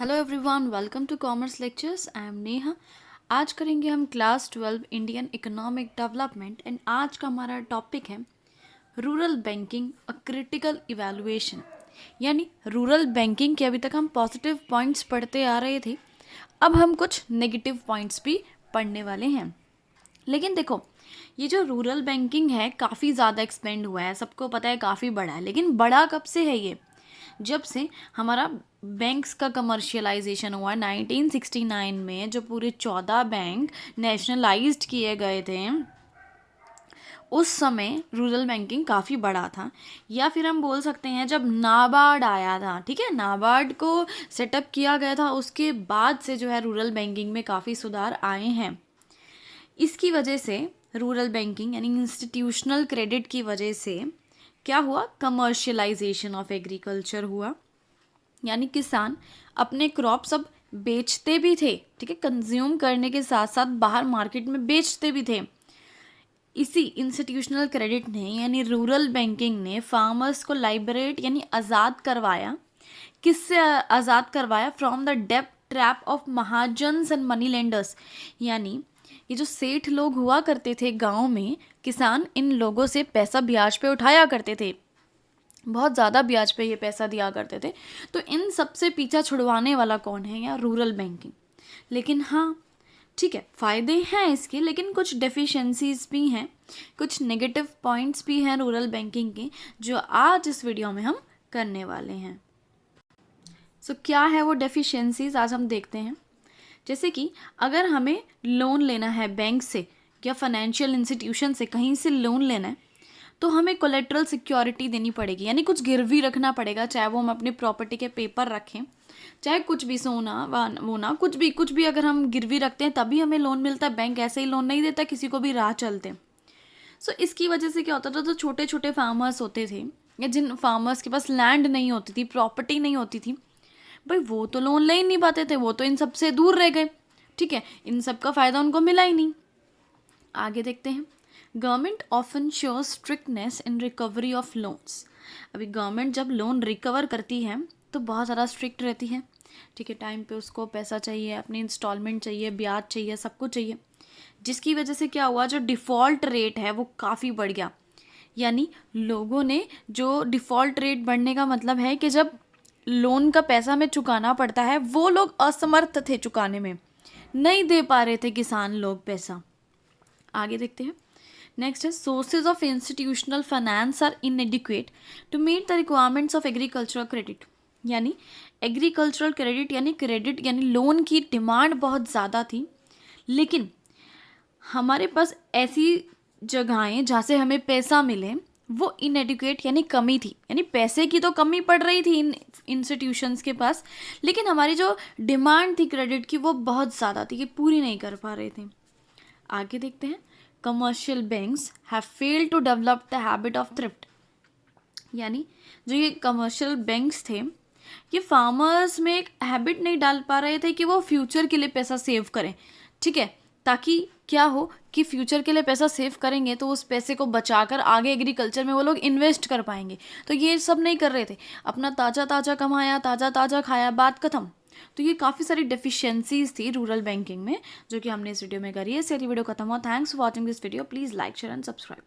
Hello everyone, welcome to commerce lectures. I am Neha. आज करेंगे हम class 12 Indian economic development and आज का हमारा टॉपिक है rural banking a critical evaluation. यानी रूरल बैंकिंग के अभी तक हम पॉजिटिव पॉइंट्स पढ़ते आ रहे थे, अब हम कुछ नेगेटिव पॉइंट्स भी पढ़ने वाले हैं। लेकिन देखो, ये जो रूरल बैंकिंग है काफ़ी ज़्यादा एक्सपेंड हुआ है, सबको पता है काफ़ी बड़ा है। लेकिन बड़ा कब से है ये? जब से हमारा बैंक्स का कमर्शियलाइजेशन हुआ 1969 में, जो पूरे 14 बैंक नेशनलाइज्ड किए गए थे, उस समय रूरल बैंकिंग काफ़ी बड़ा था। या फिर हम बोल सकते हैं जब नाबार्ड आया था, ठीक है, नाबार्ड को सेटअप किया गया था, उसके बाद से जो है रूरल बैंकिंग में काफ़ी सुधार आए हैं। इसकी वजह से रूरल बैंकिंग यानी इंस्टीट्यूशनल क्रेडिट की वजह से क्या हुआ? कमर्शियलाइजेशन ऑफ एग्रीकल्चर हुआ। यानी किसान अपने क्रॉप सब बेचते भी थे, ठीक है, कंज्यूम करने के साथ साथ बाहर मार्केट में बेचते भी थे। इसी इंस्टीट्यूशनल क्रेडिट ने यानी रूरल बैंकिंग ने फार्मर्स को लाइबरेट यानी आज़ाद करवाया। किससे आज़ाद करवाया? फ्रॉम द डेब्ट trap of mahajans and money lenders. यानी ये जो सेठ लोग हुआ करते थे गांव में, किसान इन लोगों से पैसा ब्याज पे उठाया करते थे, बहुत ज़्यादा ब्याज पे ये पैसा दिया करते थे। तो इन सब से पीछा छुड़वाने वाला कौन है? या रूरल बैंकिंग। लेकिन हाँ, ठीक है, फ़ायदे हैं इसके, लेकिन कुछ डेफिशिएंसीज भी हैं, कुछ नेगेटिव पॉइंट्स भी हैं रूरल बैंकिंग के, जो आज इस वीडियो में हम करने वाले हैं। क्या है वो डेफिशिएंसीज, आज हम देखते हैं। जैसे कि अगर हमें लोन लेना है बैंक से या फाइनेंशियल इंस्टीट्यूशन से, कहीं से लोन लेना है, तो हमें कोलेट्रल सिक्योरिटी देनी पड़ेगी, यानी कुछ गिरवी रखना पड़ेगा। चाहे वो हम अपनी प्रॉपर्टी के पेपर रखें, चाहे कुछ भी, सोना वोना, कुछ भी अगर हम गिरवी रखते हैं तभी हमें लोन मिलता है। बैंक ऐसे ही लोन नहीं देता किसी को भी राह चलते। इसकी वजह से क्या होता था, तो छोटे छोटे फार्मर्स होते थे या जिन फार्मर्स के पास लैंड नहीं होती थी, प्रॉपर्टी नहीं होती थी, भाई वो तो लोन ले ही नहीं पाते थे, वो तो इन सब से दूर रह गए, ठीक है, इन सब का फ़ायदा उनको मिला ही नहीं। आगे देखते हैं। Government often shows strictness in recovery of loans. अभी गवर्नमेंट जब लोन रिकवर करती है तो बहुत ज़्यादा स्ट्रिक्ट रहती है, ठीक है, टाइम पे उसको पैसा चाहिए, अपनी इंस्टॉलमेंट चाहिए, ब्याज चाहिए, सब कुछ चाहिए। जिसकी वजह से क्या हुआ, जो डिफ़ॉल्ट रेट है वो काफ़ी बढ़ गया। यानी लोगों ने, जो डिफ़ॉल्ट रेट बढ़ने का मतलब है कि जब लोन का पैसा हमें चुकाना पड़ता है, वो लोग असमर्थ थे चुकाने में, नहीं दे पा रहे थे किसान लोग पैसा। आगे देखते हैं। नेक्स्ट है, sources of institutional finance are inadequate to meet the requirements of agricultural credit. यानी एग्रीकल्चरल क्रेडिट यानी लोन की डिमांड बहुत ज़्यादा थी, लेकिन हमारे पास ऐसी जगहें जहाँ से हमें पैसा मिले वो इनएडिक्वेट यानी कमी थी। यानी पैसे की तो कमी पड़ रही थी इन इंस्टीट्यूशंस के पास, लेकिन हमारी जो डिमांड थी क्रेडिट की वो बहुत ज़्यादा थी, कि पूरी नहीं कर पा रहे थे। आगे देखते हैं। Commercial banks have failed to develop the habit of thrift. यानी जो ये कमर्शियल बैंक्स थे, ये फार्मर्स में एक हैबिट नहीं डाल पा रहे थे कि वो फ्यूचर के लिए पैसा सेव करें, ठीक है, ताकि क्या हो कि फ्यूचर के लिए पैसा सेव करेंगे तो उस पैसे को बचाकर आगे एग्रीकल्चर में वो लोग इन्वेस्ट कर पाएंगे। तो ये सब नहीं कर रहे थे, अपना ताज़ा ताज़ा कमाया, ताज़ा ताज़ा खाया, बात खत्म। तो ये काफ़ी सारी डेफिशिएंसीज थी रूरल बैंकिंग में, जो कि हमने इस वीडियो में करी है। इससे वीडियो खत्म हुआ। Thanks for watching this video. Please like, share and subscribe.